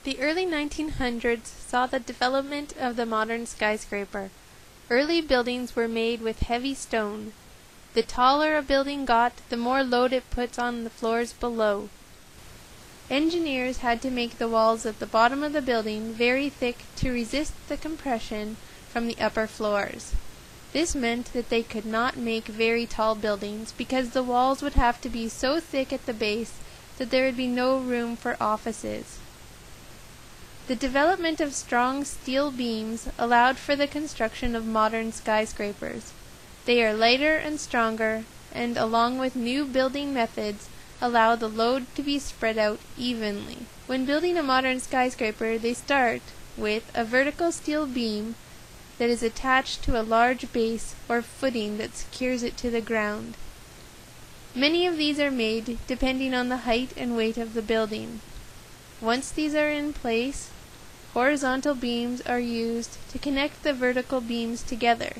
The early 1900s saw the development of the modern skyscraper. Early buildings were made with heavy stone. The taller a building got, the more load it puts on the floors below. Engineers had to make the walls at the bottom of the building very thick to resist the compression from the upper floors. This meant that they could not make very tall buildings because the walls would have to be so thick at the base that there would be no room for offices. The development of strong steel beams allowed for the construction of modern skyscrapers. They are lighter and stronger, and along with new building methods, allow the load to be spread out evenly. When building a modern skyscraper, they start with a vertical steel beam that is attached to a large base or footing that secures it to the ground. Many of these are made depending on the height and weight of the building. Once these are in place, horizontal beams are used to connect the vertical beams together.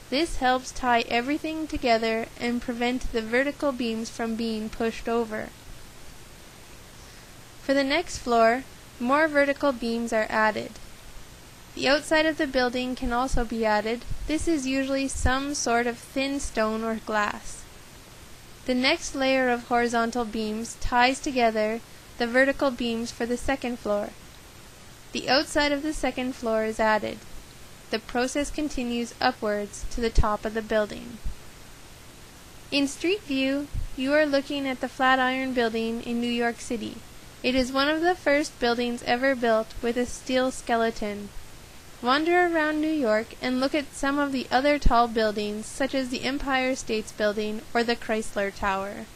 This helps tie everything together and prevent the vertical beams from being pushed over. For the next floor, more vertical beams are added. The outside of the building can also be added. This is usually some sort of thin stone or glass. The next layer of horizontal beams ties together the vertical beams for the second floor. The outside of the second floor is added. The process continues upwards to the top of the building. In street view, you are looking at the Flatiron Building in New York City. It is one of the first buildings ever built with a steel skeleton. Wander around New York and look at some of the other tall buildings such as the Empire State Building or the Chrysler Tower.